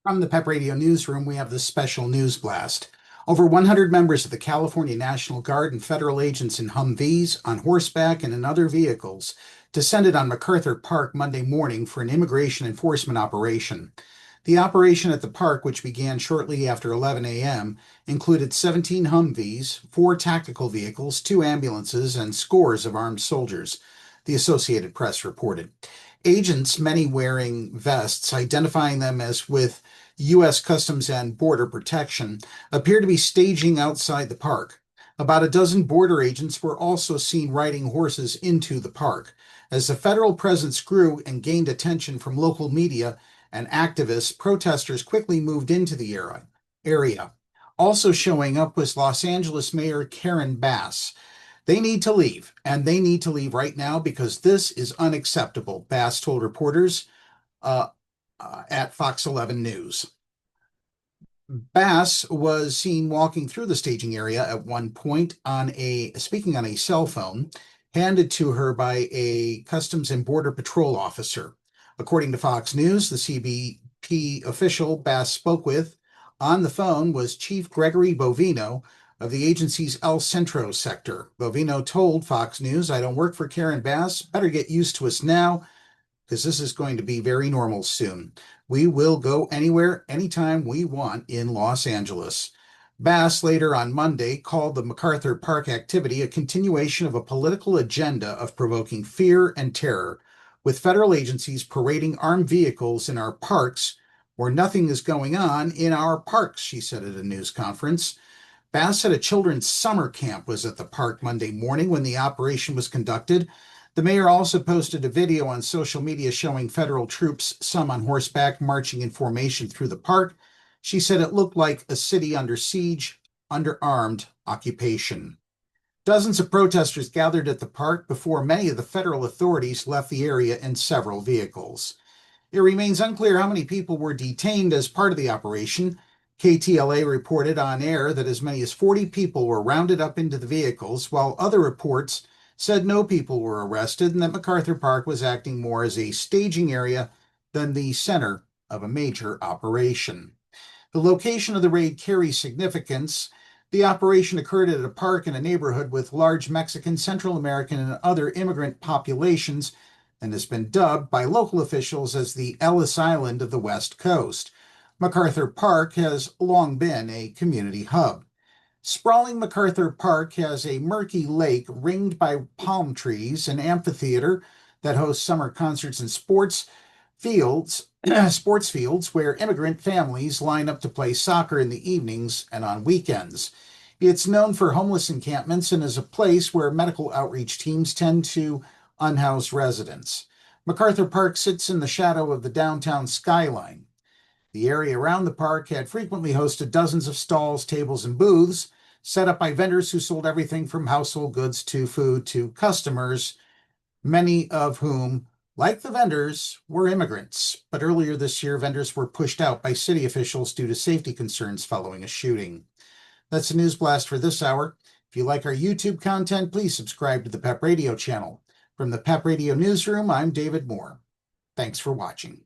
From the PEP Radio Newsroom, we have this special news blast. Over 100 members of the California National Guard and federal agents in Humvees, on horseback, and in other vehicles descended on MacArthur Park Monday morning for an immigration enforcement operation. The operation at the park, which began shortly after 11 a.m., included 17 Humvees, 4 tactical vehicles, 2 ambulances, and scores of armed soldiers, the Associated Press reported. Agents, many wearing vests, identifying them as with U.S. Customs and Border Protection, appear to be staging outside the park. About a dozen border agents were also seen riding horses into the park. As the federal presence grew and gained attention from local media and activists, protesters quickly moved into the area. Also showing up was Los Angeles Mayor Karen Bass. They need to leave, and they need to leave right now because this is unacceptable, Bass told reporters at Fox 11 News. Bass was seen walking through the staging area at one point speaking on a cell phone handed to her by a Customs and Border Patrol officer. According to Fox News, the CBP official Bass spoke with on the phone was Chief Gregory Bovino of the agency's El Centro sector. Bovino told Fox News, "I don't work for Karen Bass. Better get used to us now, because this is going to be very normal soon. We will go anywhere, anytime we want in Los Angeles." Bass later on Monday called the MacArthur Park activity a continuation of a political agenda of provoking fear and terror, with federal agencies parading armed vehicles in our parks where nothing is going on in our parks, she said at a news conference. Bass said a children's summer camp was at the park Monday morning when the operation was conducted. The mayor also posted a video on social media showing federal troops, some on horseback, marching in formation through the park. She said it looked like a city under siege, under armed occupation. Dozens of protesters gathered at the park before many of the federal authorities left the area in several vehicles. It remains unclear how many people were detained as part of the operation. KTLA reported on air that as many as 40 people were rounded up into the vehicles, while other reports said no people were arrested and that MacArthur Park was acting more as a staging area than the center of a major operation. The location of the raid carries significance. The operation occurred at a park in a neighborhood with large Mexican, Central American, and other immigrant populations and has been dubbed by local officials as the Ellis Island of the West Coast. MacArthur Park has long been a community hub. Sprawling MacArthur Park has a murky lake ringed by palm trees, an amphitheater that hosts summer concerts and sports fields where immigrant families line up to play soccer in the evenings and on weekends. It's known for homeless encampments and is a place where medical outreach teams tend to unhoused residents. MacArthur Park sits in the shadow of the downtown skyline. The area around the park had frequently hosted dozens of stalls, tables, and booths set up by vendors who sold everything from household goods to food to customers, many of whom, like the vendors, were immigrants. But earlier this year, vendors were pushed out by city officials due to safety concerns following a shooting. That's the news blast for this hour. If you like our YouTube content, please subscribe to the PEP Radio channel. From the PEP Radio Newsroom, I'm David Moore. Thanks for watching.